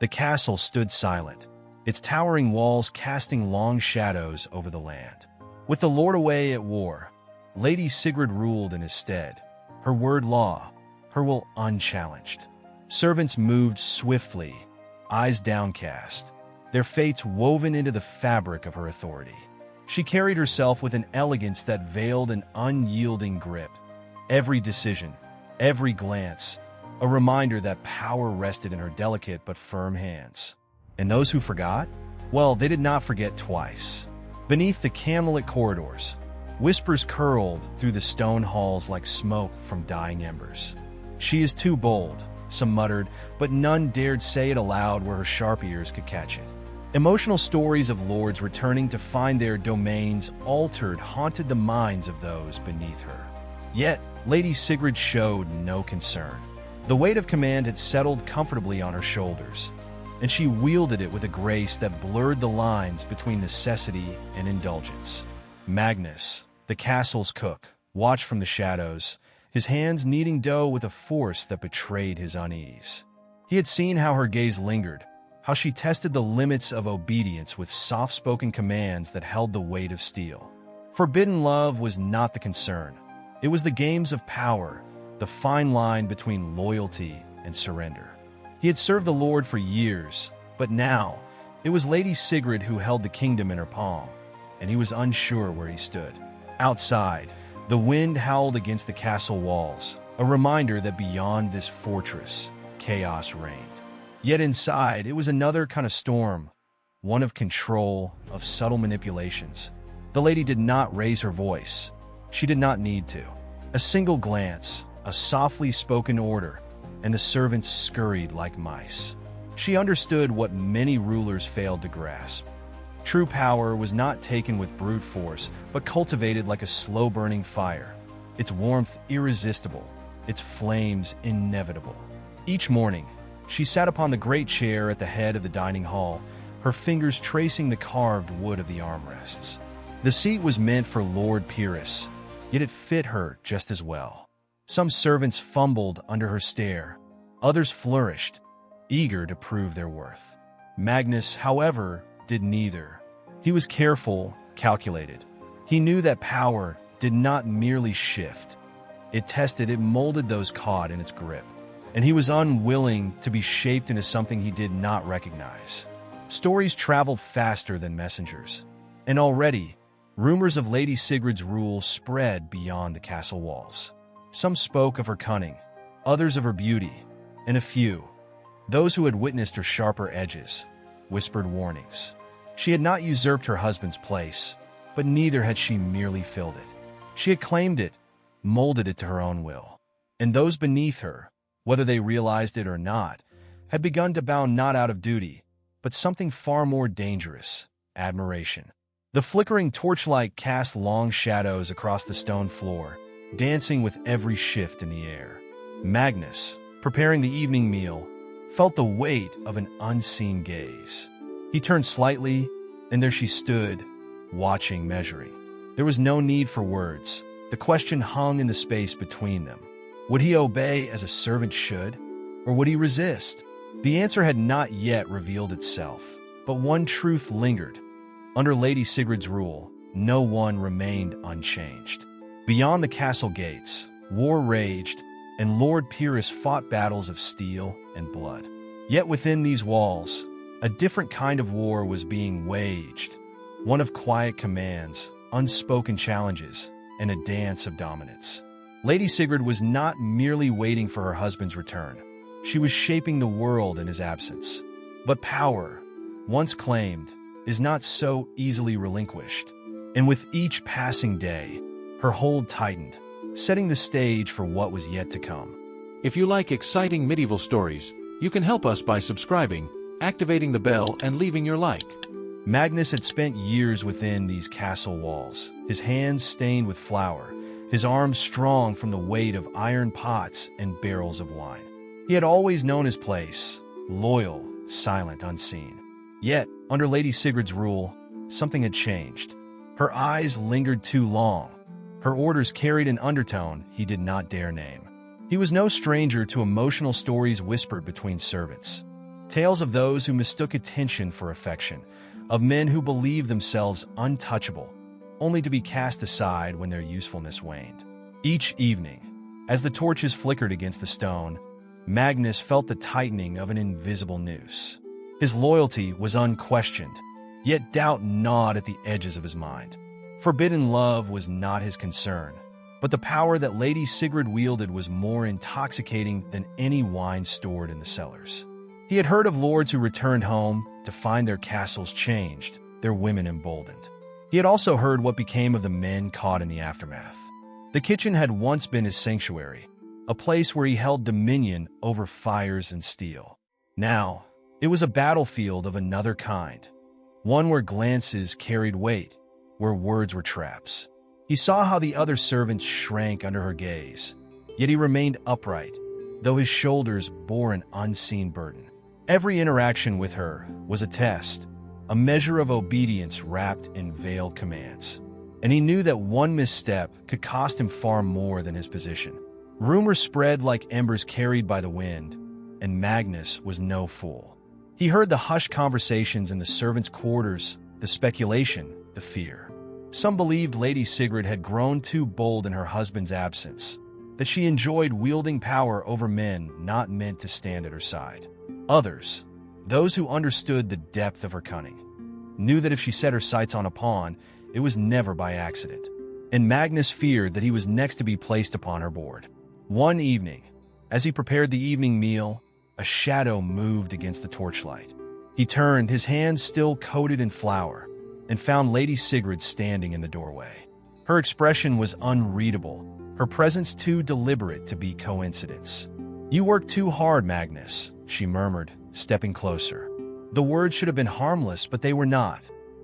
The castle stood silent, its towering walls casting long shadows over the land. With the lord away at war, Lady Sigrid ruled in his stead, her word law, her will unchallenged. Servants moved swiftly, eyes downcast, their fates woven into the fabric of her authority. She carried herself with an elegance that veiled an unyielding grip. Every decision, every glance, a reminder that power rested in her delicate but firm hands. And those who forgot? Well, they did not forget twice. Beneath the camlet corridors, whispers curled through the stone halls like smoke from dying embers. "She is too bold," some muttered, but none dared say it aloud where her sharp ears could catch it. Emotional stories of lords returning to find their domains altered haunted the minds of those beneath her. Yet, Lady Sigrid showed no concern. The weight of command had settled comfortably on her shoulders, and she wielded it with a grace that blurred the lines between necessity and indulgence. Magnus, the castle's cook, watched from the shadows, his hands kneading dough with a force that betrayed his unease. He had seen how her gaze lingered, how she tested the limits of obedience with soft-spoken commands that held the weight of steel. Forbidden love was not the concern. It was the games of power, the fine line between loyalty and surrender. He had served the Lord for years, but now it was Lady Sigrid who held the kingdom in her palm, and he was unsure where he stood. Outside, the wind howled against the castle walls, a reminder that beyond this fortress, chaos reigned. Yet inside, it was another kind of storm, one of control, of subtle manipulations. The lady did not raise her voice. She did not need to. A single glance, a softly spoken order, and the servants scurried like mice. She understood what many rulers failed to grasp. True power was not taken with brute force, but cultivated like a slow-burning fire, its warmth irresistible, its flames inevitable. Each morning, she sat upon the great chair at the head of the dining hall, her fingers tracing the carved wood of the armrests. The seat was meant for Lord Pyrrhus, yet it fit her just as well. Some servants fumbled under her stare, others flourished, eager to prove their worth. Magnus, however, did neither. He was careful, calculated. He knew that power did not merely shift. It tested, it molded those caught in its grip. And he was unwilling to be shaped into something he did not recognize. Stories traveled faster than messengers. And already, rumors of Lady Sigrid's rule spread beyond the castle walls. Some spoke of her cunning, others of her beauty, and a few, those who had witnessed her sharper edges, whispered warnings. She had not usurped her husband's place, but neither had she merely filled it. She had claimed it, molded it to her own will. And those beneath her, whether they realized it or not, had begun to bow not out of duty, but something far more dangerous, admiration. The flickering torchlight cast long shadows across the stone floor, dancing with every shift in the air. Magnus, preparing the evening meal, felt the weight of an unseen gaze. He turned slightly, and there she stood, watching, measuring. There was no need for words. The question hung in the space between them. Would he obey as a servant should, or would he resist? The answer had not yet revealed itself, but one truth lingered. Under Lady Sigrid's rule, no one remained unchanged. Beyond the castle gates, war raged, and Lord Pyrrhus fought battles of steel and blood. Yet within these walls, a different kind of war was being waged, one of quiet commands, unspoken challenges, and a dance of dominance. Lady Sigrid was not merely waiting for her husband's return. She was shaping the world in his absence. But power, once claimed, is not so easily relinquished. And with each passing day, her hold tightened, setting the stage for what was yet to come. If you like exciting medieval stories, you can help us by subscribing, activating the bell, and leaving your like. Magnus had spent years within these castle walls, his hands stained with flour, his arms strong from the weight of iron pots and barrels of wine. He had always known his place, loyal, silent, unseen. Yet, under Lady Sigrid's rule, something had changed. Her eyes lingered too long. Her orders carried an undertone he did not dare name. He was no stranger to emotional stories whispered between servants. Tales of those who mistook attention for affection, of men who believed themselves untouchable, only to be cast aside when their usefulness waned. Each evening, as the torches flickered against the stone, Magnus felt the tightening of an invisible noose. His loyalty was unquestioned, yet doubt gnawed at the edges of his mind. Forbidden love was not his concern, but the power that Lady Sigrid wielded was more intoxicating than any wine stored in the cellars. He had heard of lords who returned home to find their castles changed, their women emboldened. He had also heard what became of the men caught in the aftermath. The kitchen had once been his sanctuary, a place where he held dominion over fires and steel. Now, it was a battlefield of another kind, one where glances carried weight, where words were traps. He saw how the other servants shrank under her gaze, yet he remained upright, though his shoulders bore an unseen burden. Every interaction with her was a test, a measure of obedience wrapped in veiled commands. And he knew that one misstep could cost him far more than his position. Rumors spread like embers carried by the wind, and Magnus was no fool. He heard the hushed conversations in the servants' quarters, the speculation, the fear. Some believed Lady Sigrid had grown too bold in her husband's absence, that she enjoyed wielding power over men not meant to stand at her side. Others, those who understood the depth of her cunning, knew that if she set her sights on a pawn, it was never by accident. And Magnus feared that he was next to be placed upon her board. One evening, as he prepared the evening meal, a shadow moved against the torchlight. He turned, his hands still coated in flour, and found Lady Sigrid standing in the doorway. Her expression was unreadable, her presence too deliberate to be coincidence. "You work too hard, Magnus," she murmured, stepping closer. The words should have been harmless, but they were not.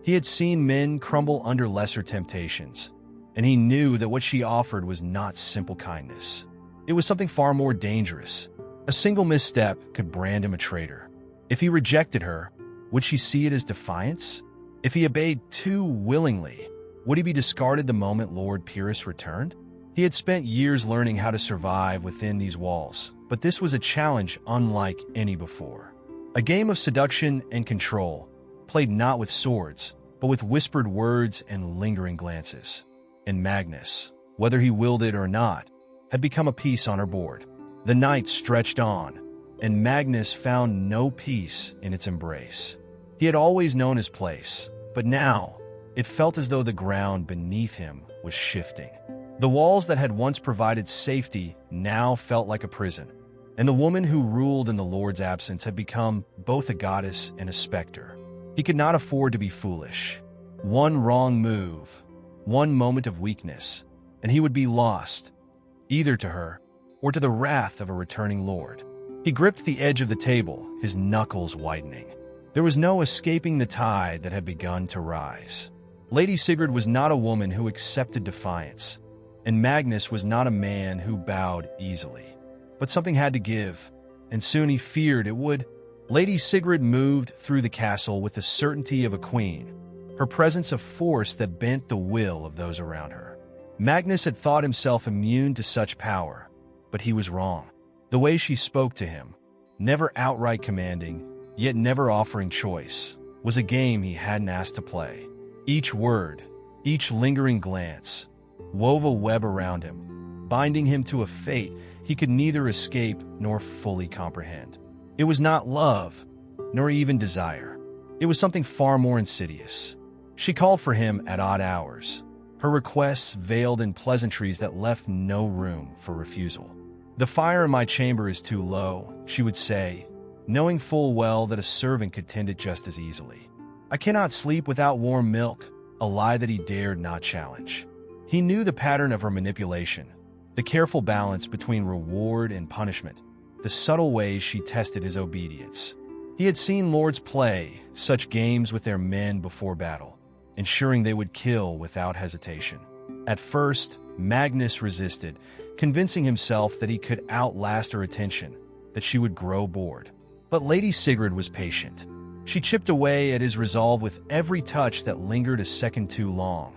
He had seen men crumble under lesser temptations, and he knew that what she offered was not simple kindness. It was something far more dangerous. A single misstep could brand him a traitor. If he rejected her, would she see it as defiance? If he obeyed too willingly, would he be discarded the moment Lord Pyrrhus returned? He had spent years learning how to survive within these walls, but this was a challenge unlike any before. A game of seduction and control, played not with swords, but with whispered words and lingering glances. And Magnus, whether he willed it or not, had become a piece on her board. The night stretched on, and Magnus found no peace in its embrace. He had always known his place, but now it felt as though the ground beneath him was shifting. The walls that had once provided safety now felt like a prison, and the woman who ruled in the Lord's absence had become both a goddess and a specter. He could not afford to be foolish. One wrong move, one moment of weakness, and he would be lost, either to her or to the wrath of a returning lord. He gripped the edge of the table, his knuckles whitening. There was no escaping the tide that had begun to rise. Lady Sigrid was not a woman who accepted defiance, and Magnus was not a man who bowed easily. But something had to give, and soon he feared it would. Lady Sigrid moved through the castle with the certainty of a queen, her presence a force that bent the will of those around her. Magnus had thought himself immune to such power, but he was wrong. The way she spoke to him, never outright commanding, yet never offering choice, was a game he hadn't asked to play. Each word, each lingering glance, wove a web around him, binding him to a fate he could neither escape nor fully comprehend. It was not love, nor even desire. It was something far more insidious. She called for him at odd hours, her requests veiled in pleasantries that left no room for refusal. "The fire in my chamber is too low," she would say, knowing full well that a servant could tend it just as easily. "I cannot sleep without warm milk," a lie that he dared not challenge. He knew the pattern of her manipulation, the careful balance between reward and punishment, the subtle ways she tested his obedience. He had seen lords play such games with their men before battle, ensuring they would kill without hesitation. At first, Magnus resisted, convincing himself that he could outlast her attention, that she would grow bored. But Lady Sigrid was patient. She chipped away at his resolve with every touch that lingered a second too long,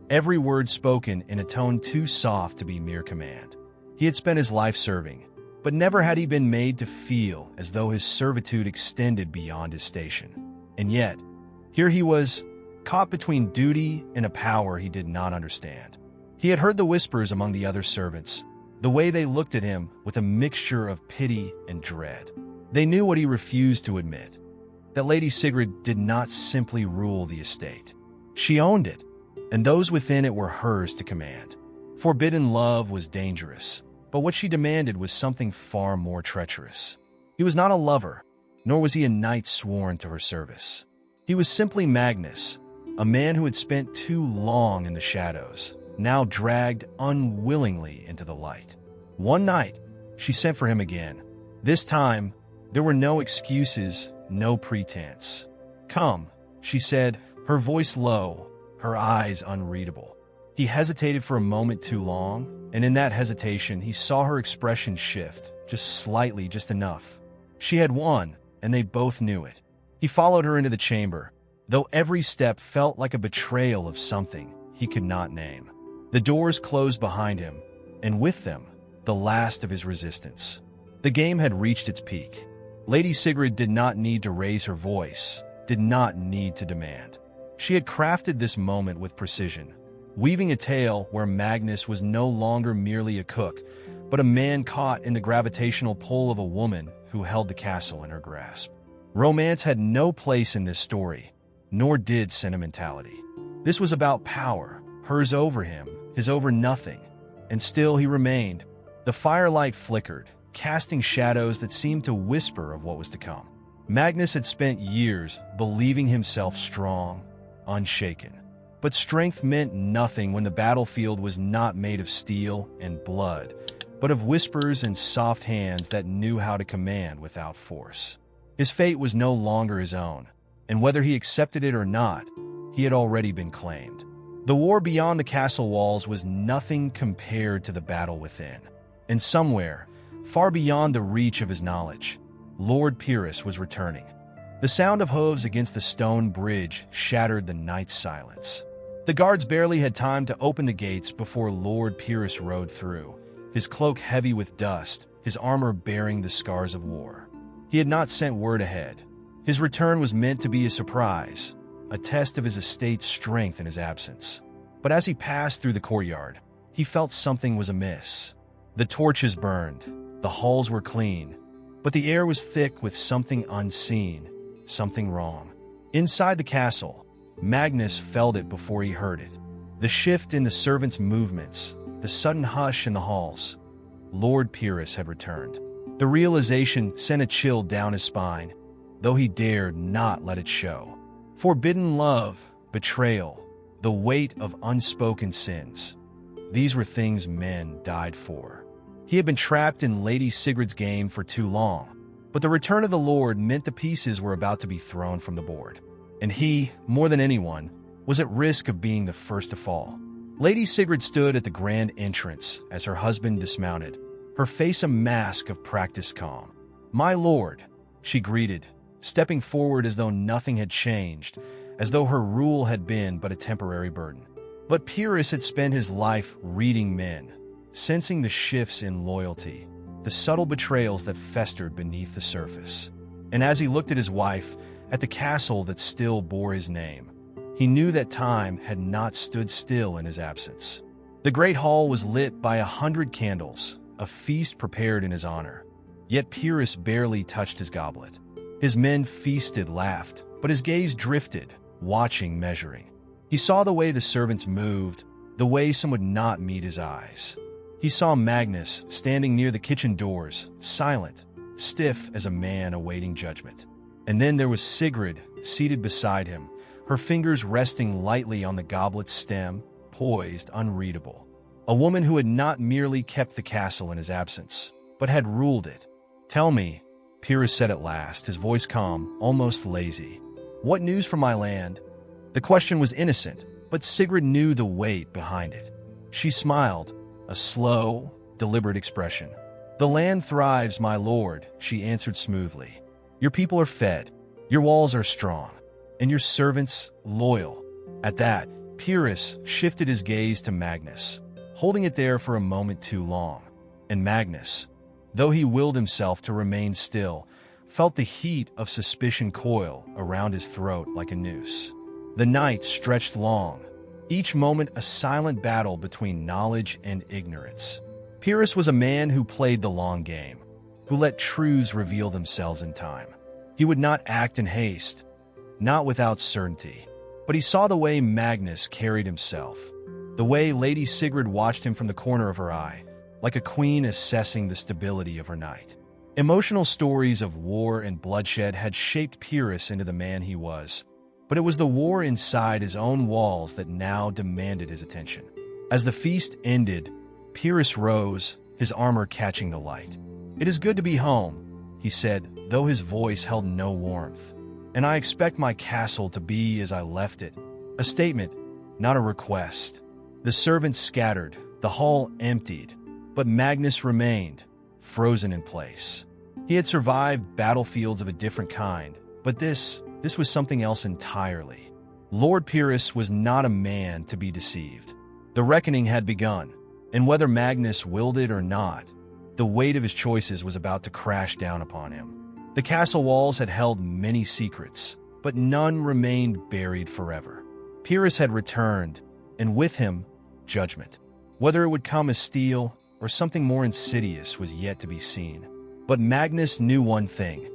every word spoken in a tone too soft to be mere command. He had spent his life serving, but never had he been made to feel as though his servitude extended beyond his station. And yet, here he was, caught between duty and a power he did not understand. He had heard the whispers among the other servants, the way they looked at him with a mixture of pity and dread. They knew what he refused to admit, that Lady Sigrid did not simply rule the estate. She owned it, and those within it were hers to command. Forbidden love was dangerous, but what she demanded was something far more treacherous. He was not a lover, nor was he a knight sworn to her service. He was simply Magnus, a man who had spent too long in the shadows, now dragged unwillingly into the light. One night, she sent for him again. This time, there were no excuses, no pretense. "Come," she said, her voice low, her eyes unreadable. He hesitated for a moment too long, and in that hesitation, he saw her expression shift, just slightly, just enough. She had won, and they both knew it. He followed her into the chamber, though every step felt like a betrayal of something he could not name. The doors closed behind him, and with them, the last of his resistance. The game had reached its peak. Lady Sigrid did not need to raise her voice, did not need to demand. She had crafted this moment with precision, weaving a tale where Magnus was no longer merely a cook, but a man caught in the gravitational pull of a woman who held the castle in her grasp. Romance had no place in this story, nor did sentimentality. This was about power, hers over him, his over nothing, and still he remained. The firelight flickered, casting shadows that seemed to whisper of what was to come. Magnus had spent years believing himself strong, unshaken. But strength meant nothing when the battlefield was not made of steel and blood, but of whispers and soft hands that knew how to command without force. His fate was no longer his own, and whether he accepted it or not, he had already been claimed. The war beyond the castle walls was nothing compared to the battle within. And somewhere, far beyond the reach of his knowledge, Lord Pyrrhus was returning. The sound of hooves against the stone bridge shattered the night's silence. The guards barely had time to open the gates before Lord Pyrrhus rode through, his cloak heavy with dust, his armor bearing the scars of war. He had not sent word ahead. His return was meant to be a surprise, a test of his estate's strength in his absence. But as he passed through the courtyard, he felt something was amiss. The torches burned, the halls were clean, but the air was thick with something unseen, something wrong. Inside the castle, Magnus felt it before he heard it. The shift in the servants' movements, the sudden hush in the halls. Lord Pyrrhus had returned. The realization sent a chill down his spine, though he dared not let it show. Forbidden love, betrayal, the weight of unspoken sins. These were things men died for. He had been trapped in Lady Sigrid's game for too long, but the return of the Lord meant the pieces were about to be thrown from the board. And he, more than anyone, was at risk of being the first to fall. Lady Sigrid stood at the grand entrance as her husband dismounted, her face a mask of practiced calm. "My lord," she greeted, stepping forward as though nothing had changed, as though her rule had been but a temporary burden. But Pyrrhus had spent his life reading men, sensing the shifts in loyalty, the subtle betrayals that festered beneath the surface. And as he looked at his wife, at the castle that still bore his name, he knew that time had not stood still in his absence. The great hall was lit by 100 candles, a feast prepared in his honor. Yet Pyrrhus barely touched his goblet. His men feasted, laughed, but his gaze drifted, watching, measuring. He saw the way the servants moved, the way some would not meet his eyes. He saw Magnus standing near the kitchen doors, silent, stiff as a man awaiting judgment. And then there was Sigrid, seated beside him, her fingers resting lightly on the goblet's stem, poised, unreadable. A woman who had not merely kept the castle in his absence, but had ruled it. "Tell me," Pyrrhus said at last, his voice calm, almost lazy. "What news from my land?" The question was innocent, but Sigrid knew the weight behind it. She smiled, a slow, deliberate expression. "The land thrives, my lord," she answered smoothly. "Your people are fed, your walls are strong, and your servants loyal." At that, Pyrrhus shifted his gaze to Magnus, holding it there for a moment too long. And Magnus, though he willed himself to remain still, felt the heat of suspicion coil around his throat like a noose. The night stretched long, each moment a silent battle between knowledge and ignorance. Pyrrhus was a man who played the long game, who let truths reveal themselves in time. He would not act in haste, not without certainty, but he saw the way Magnus carried himself, the way Lady Sigrid watched him from the corner of her eye, like a queen assessing the stability of her knight. Emotional stories of war and bloodshed had shaped Pyrrhus into the man he was, but it was the war inside his own walls that now demanded his attention. As the feast ended, Pyrrhus rose, his armor catching the light. "It is good to be home," he said, though his voice held no warmth. "And I expect my castle to be as I left it." A statement, not a request. The servants scattered, the hall emptied, but Magnus remained, frozen in place. He had survived battlefields of a different kind, but this was something else entirely. Lord Pyrrhus was not a man to be deceived. The reckoning had begun, and whether Magnus willed it or not, the weight of his choices was about to crash down upon him. The castle walls had held many secrets, but none remained buried forever. Pyrrhus had returned, and with him, judgment. Whether it would come as steel or something more insidious was yet to be seen. But Magnus knew one thing.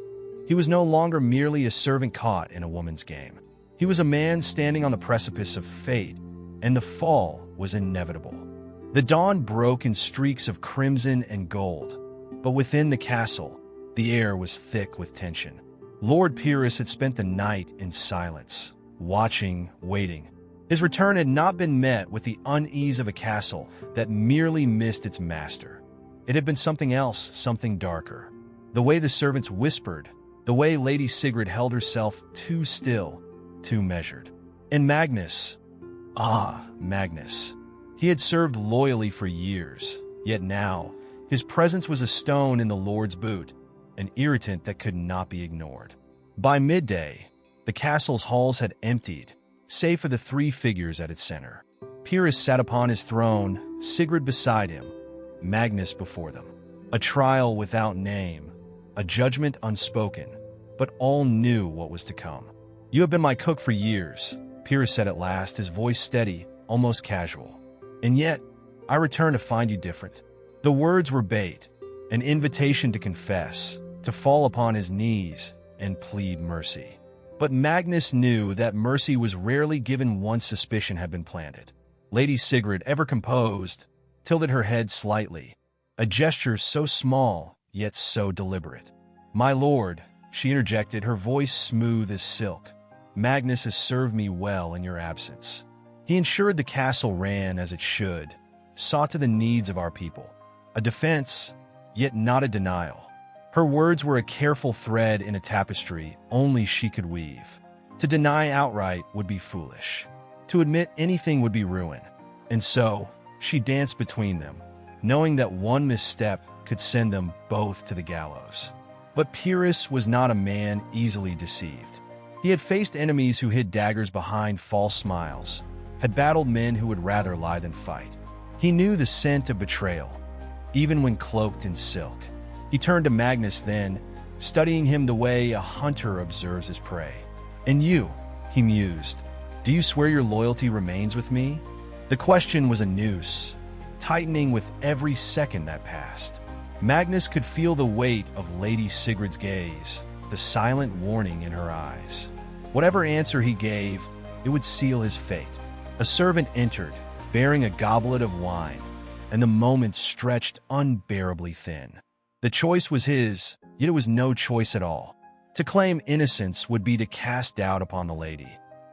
He was no longer merely a servant caught in a woman's game. He was a man standing on the precipice of fate, and the fall was inevitable. The dawn broke in streaks of crimson and gold, but within the castle, the air was thick with tension. Lord Pyrrhus had spent the night in silence, watching, waiting. His return had not been met with the unease of a castle that merely missed its master. It had been something else, something darker. The way the servants whispered, the way Lady Sigrid held herself too still, too measured. And Magnus, Magnus. He had served loyally for years, yet now, his presence was a stone in the Lord's boot, an irritant that could not be ignored. By midday, the castle's halls had emptied, save for the three figures at its center. Pyrrhus sat upon his throne, Sigrid beside him, Magnus before them. A trial without name, a judgment unspoken, but all knew what was to come. "You have been my cook for years," Pyrrhus said at last, his voice steady, almost casual. "And yet, I return to find you different." The words were bait, an invitation to confess, to fall upon his knees and plead mercy. But Magnus knew that mercy was rarely given once suspicion had been planted. Lady Sigrid, ever composed, tilted her head slightly, a gesture so small, yet so deliberate. "My lord," she interjected, her voice smooth as silk, "Magnus has served me well in your absence. He ensured the castle ran as it should, saw to the needs of our people. A defense, yet not a denial." Her words were a careful thread in a tapestry only she could weave. To deny outright would be foolish. To admit anything would be ruin. And so, she danced between them, knowing that one misstep could send them both to the gallows. But Pyrrhus was not a man easily deceived. He had faced enemies who hid daggers behind false smiles, had battled men who would rather lie than fight. He knew the scent of betrayal, even when cloaked in silk. He turned to Magnus then, studying him the way a hunter observes his prey. "And you," he mused, "do you swear your loyalty remains with me?" The question was a noose, tightening with every second that passed. Magnus could feel the weight of Lady Sigrid's gaze, the silent warning in her eyes. Whatever answer he gave, it would seal his fate. A servant entered, bearing a goblet of wine, and the moment stretched unbearably thin. The choice was his, yet it was no choice at all. To claim innocence would be to cast doubt upon the lady,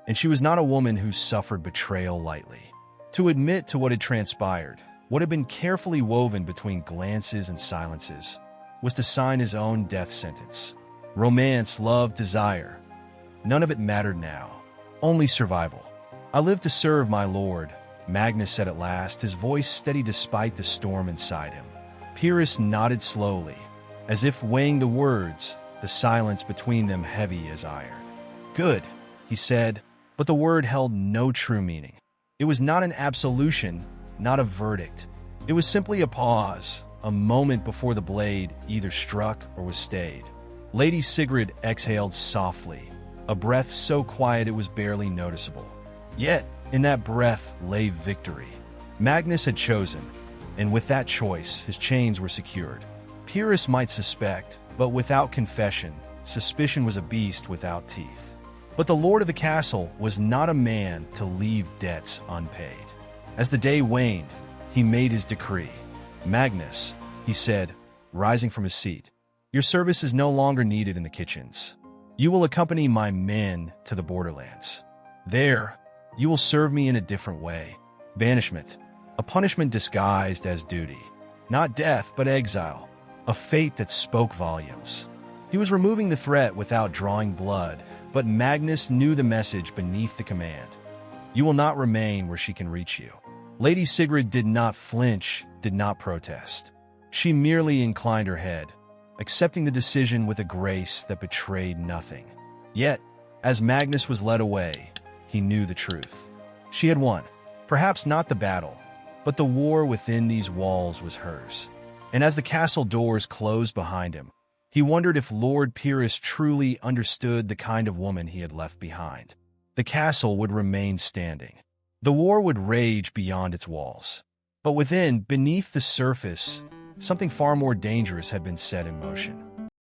and she was not a woman who suffered betrayal lightly. To admit to what had transpired, what had been carefully woven between glances and silences, was to sign his own death sentence. Romance, love, desire, none of it mattered now. Only survival. "I live to serve my lord," Magnus said at last, his voice steady despite the storm inside him. Pyrrhus nodded slowly, as if weighing the words, the silence between them heavy as iron. "Good," he said, but the word held no true meaning. It was not an absolution, not a verdict. It was simply a pause, a moment before the blade either struck or was stayed. Lady Sigrid exhaled softly, a breath so quiet it was barely noticeable. Yet, in that breath lay victory. Magnus had chosen, and with that choice, his chains were secured. Pyrrhus might suspect, but without confession, suspicion was a beast without teeth. But the lord of the castle was not a man to leave debts unpaid. As the day waned, he made his decree. "Magnus," he said, rising from his seat, "your service is no longer needed in the kitchens. You will accompany my men to the borderlands. There, you will serve me in a different way. Banishment, a punishment disguised as duty. Not death, but exile, a fate that spoke volumes." He was removing the threat without drawing blood, but Magnus knew the message beneath the command. "You will not remain where she can reach you." Lady Sigrid did not flinch, did not protest. She merely inclined her head, accepting the decision with a grace that betrayed nothing. Yet, as Magnus was led away, he knew the truth. She had won, perhaps not the battle, but the war within these walls was hers. And as the castle doors closed behind him, he wondered if Lord Pyrrhus truly understood the kind of woman he had left behind. The castle would remain standing. The war would rage beyond its walls. But within, beneath the surface, something far more dangerous had been set in motion.